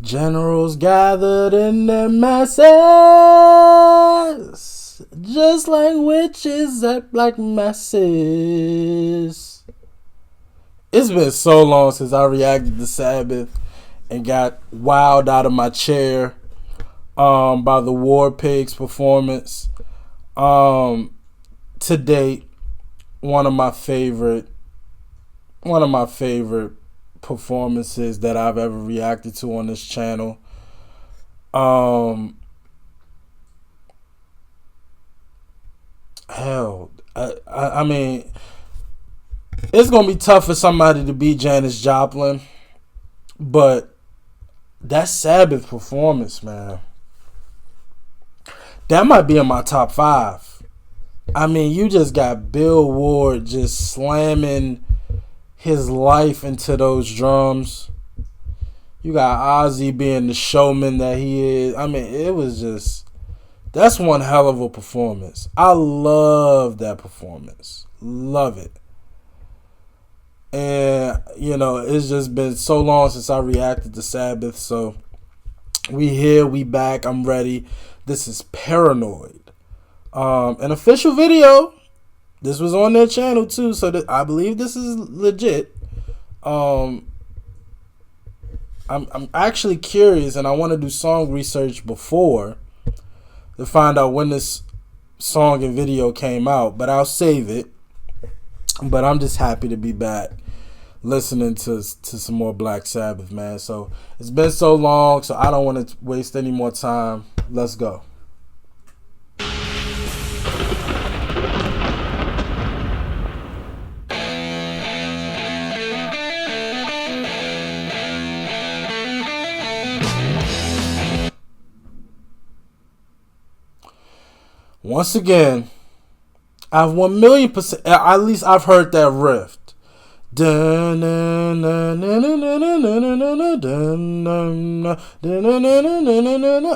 Generals gathered in their masses, just like witches at black masses. It's been so long since I reacted to Sabbath and got wowed out of my chair by the War Pigs performance. To date, one of my favorite performances that I've ever reacted to on this channel. I mean, it's gonna be tough for somebody to beat Janis Joplin, but that Sabbath performance, man, that might be in my top 5. I mean, you just got Bill Ward just slamming his life into those drums. You got Ozzy being the showman that he is. I mean, it was just, that's one hell of a performance. I love that performance. Love it. And, you know, it's just been so long since I reacted to Sabbath. So, we here, we back, I'm ready. This is Paranoid. An official video. This was on their channel too, so I believe this is legit. I'm actually curious, and I want to do song research before to find out when this song and video came out, but I'll save it. But I'm just happy to be back listening to some more Black Sabbath, man. So it's been so long, so I don't want to waste any more time. Let's go. Once again, I've 1,000,000%, at least I've heard that riff.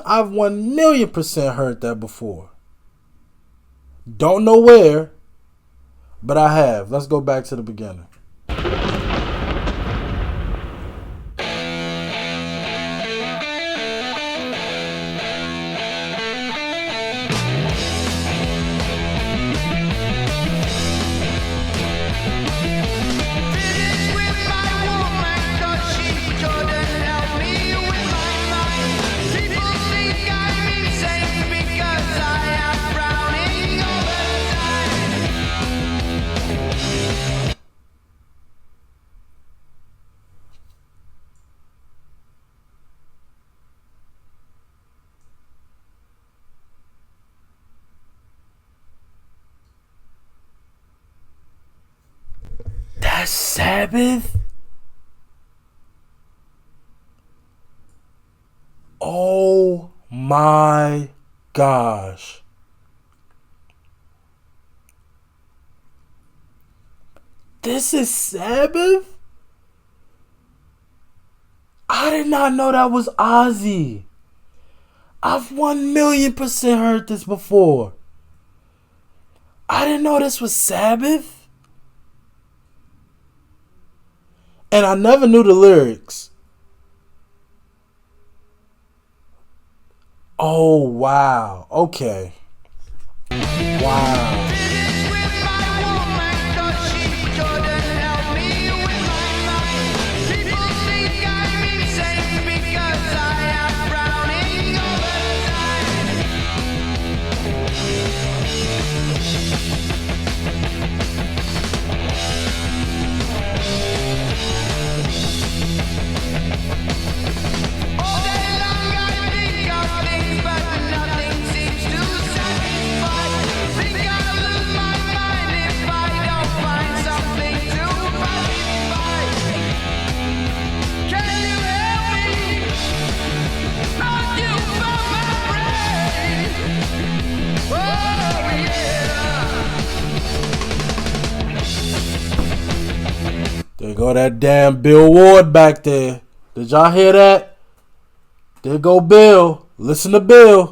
I've 1,000,000% heard that before. Don't know where, but I have. Let's go back to the beginning. That's Sabbath? Oh my gosh. This is Sabbath? I did not know that was Ozzy. I've 1,000,000% heard this before. I didn't know this was Sabbath. And I never knew the lyrics. Oh, wow. Okay. Wow. There go that damn Bill Ward back there. Did y'all hear that? There go Bill. Listen to Bill.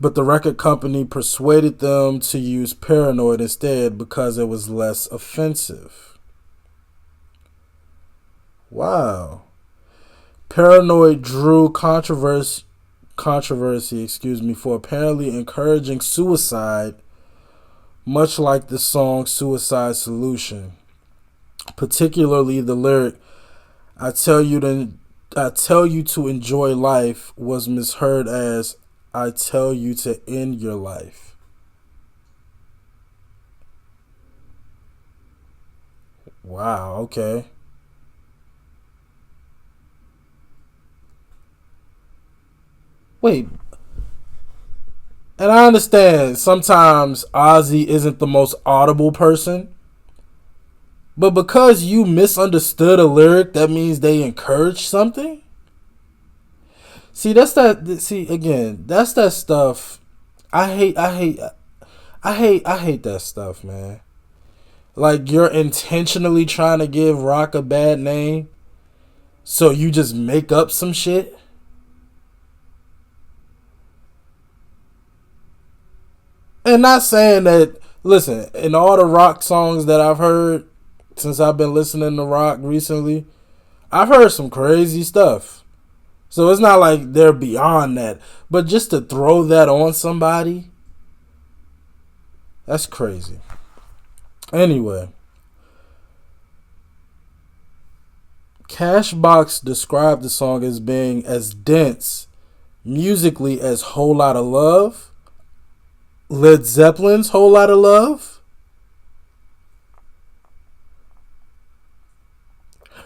but the record company persuaded them to use Paranoid instead because it was less offensive. Wow. Paranoid drew controversy, for apparently encouraging suicide, much like the song Suicide Solution. Particularly the lyric, I tell you to enjoy life was misheard as I tell you to end your life. Wow, okay. Wait, and I understand sometimes Ozzy isn't the most audible person, but because you misunderstood a lyric, that means they encourage something? See, that's that stuff. I hate that stuff, man. Like you're intentionally trying to give rock a bad name, so you just make up some shit. And not saying that, listen, in all the rock songs that I've heard since I've been listening to rock recently, I've heard some crazy stuff. So it's not like they're beyond that. But just to throw that on somebody, that's crazy. Anyway, Cashbox described the song as being as dense musically as Whole Lotta Love, Led Zeppelin's Whole Lotta Love.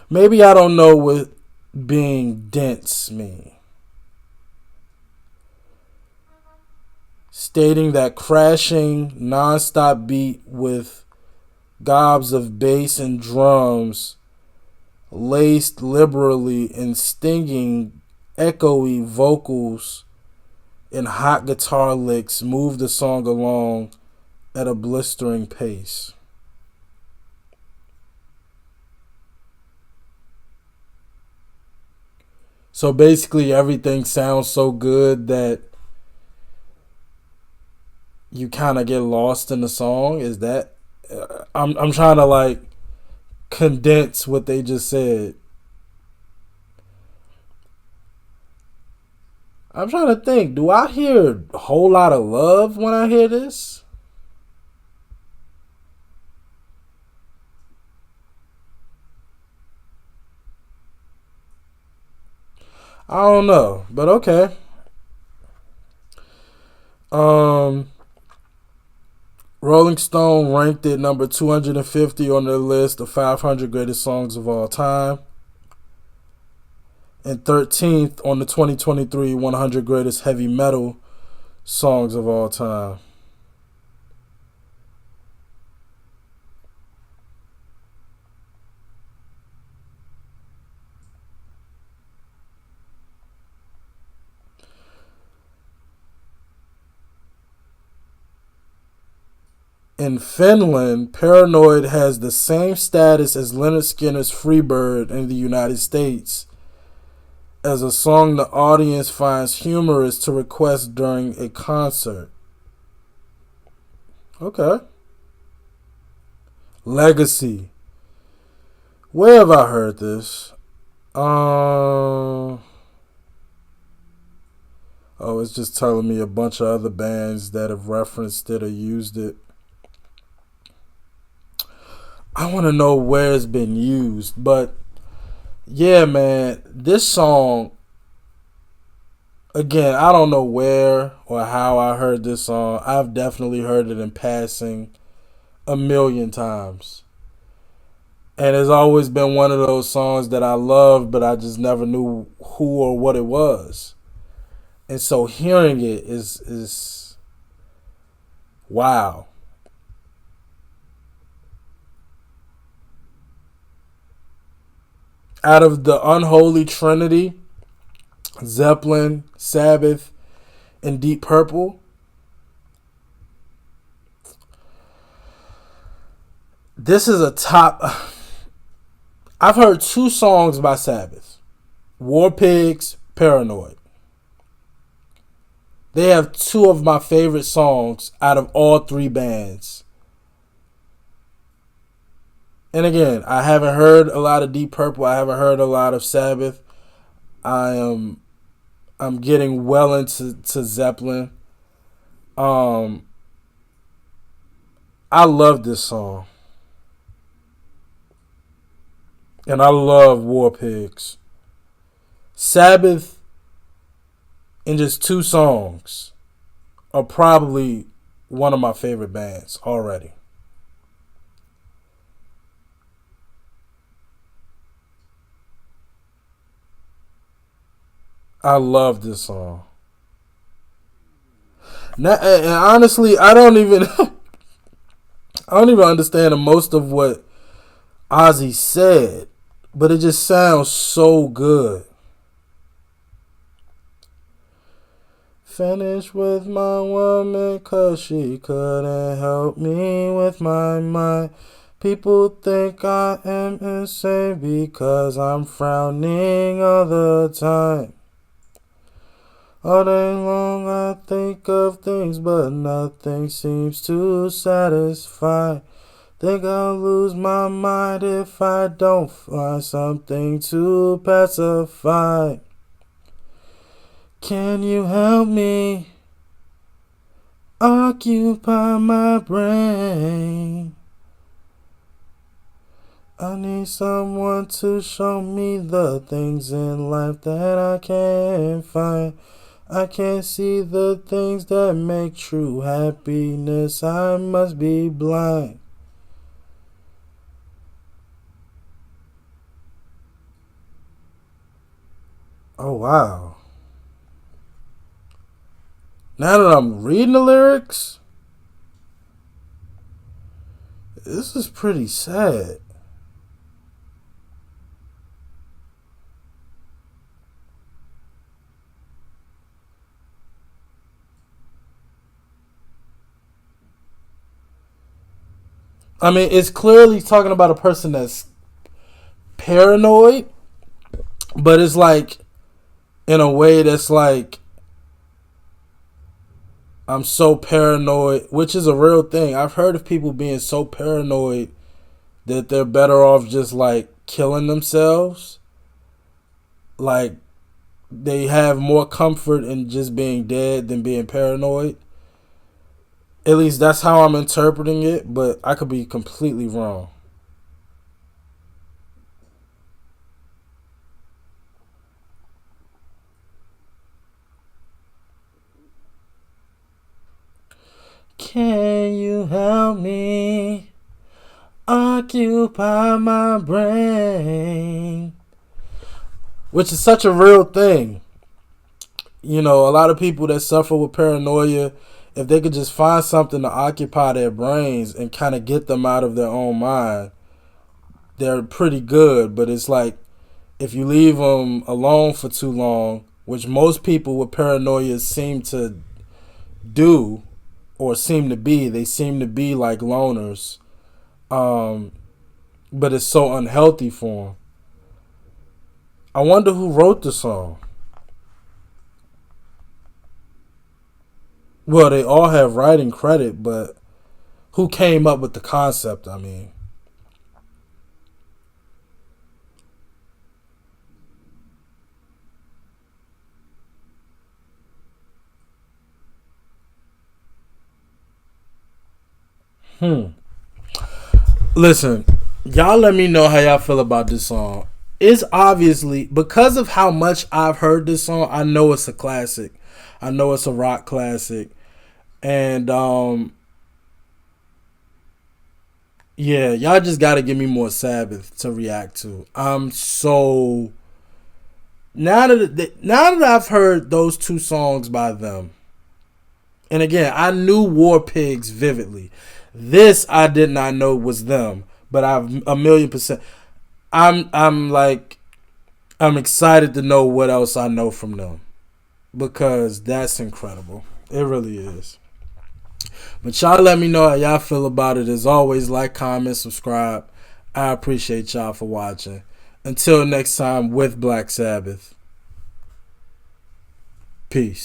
Maybe I don't know what being dense mean. Stating that crashing non-stop beat with gobs of bass and drums laced liberally in stinging, echoey vocals and hot guitar licks move the song along at a blistering pace. So basically everything sounds so good that you kind of get lost in the song. Is that I'm trying to like condense what they just said. I'm trying to think. Do I hear a whole lot of love when I hear this? I don't know, but okay. Um, Rolling Stone ranked it number 250 on their list of 500 greatest songs of all time, and 13th on the 2023 100 greatest heavy metal songs of all time. In Finland, Paranoid has the same status as Lynyrd Skynyrd's Freebird in the United States, as a song the audience finds humorous to request during a concert. Okay. Legacy. Where have I heard this? Oh, it's just telling me a bunch of other bands that have referenced it or used it. I want to know where it's been used, but yeah, man, this song, again, I don't know where or how I heard this song. I've definitely heard it in passing a million times. And it's always been one of those songs that I love, but I just never knew who or what it was. And so hearing it is wow. Out of the unholy trinity, Zeppelin, Sabbath, and Deep Purple, this is a top. I've heard two songs by Sabbath: War Pigs, Paranoid. They have two of my favorite songs out of all three bands. And again, I haven't heard a lot of Deep Purple. I haven't heard a lot of Sabbath. I'm getting well into Zeppelin. I love this song. And I love War Pigs. Sabbath, in just two songs, are probably one of my favorite bands already. I love this song. Now, and honestly, I don't even understand most of what Ozzy said, but it just sounds so good. Finished with my woman 'cause she couldn't help me with my mind. People think I am insane because I'm frowning all the time. All day long I think of things, but nothing seems to satisfy. Think I'll lose my mind if I don't find something to pacify. Can you help me occupy my brain? I need someone to show me the things in life that I can't find. I can't see the things that make true happiness. I must be blind. Oh, wow. Now that I'm reading the lyrics, this is pretty sad. I mean, it's clearly talking about a person that's paranoid, but it's like in a way that's like, I'm so paranoid, which is a real thing. I've heard of people being so paranoid that they're better off just like killing themselves. Like they have more comfort in just being dead than being paranoid. At least that's how I'm interpreting it, but I could be completely wrong. Can you help me occupy my brain? Which is such a real thing. You know, a lot of people that suffer with paranoia, if they could just find something to occupy their brains and kind of get them out of their own mind, they're pretty good. But it's like if you leave them alone for too long, which most people with paranoia seem to do or seem to be, they seem to be like loners. But it's so unhealthy for them. I wonder who wrote the song. Well, they all have writing credit, but who came up with the concept, I mean. Listen, y'all let me know how y'all feel about this song. It's obviously, because of how much I've heard this song, I know it's a classic. I know it's a rock classic. And yeah, y'all just gotta give me more Sabbath to react to. I'm so now that I've heard those two songs by them, and again, I knew War Pigs vividly. This I did not know was them, but I've a million percent. I'm like I'm excited to know what else I know from them because that's incredible. It really is. But y'all let me know how y'all feel about it. As always, like, comment, subscribe. I appreciate y'all for watching. Until next time with Black Sabbath. Peace.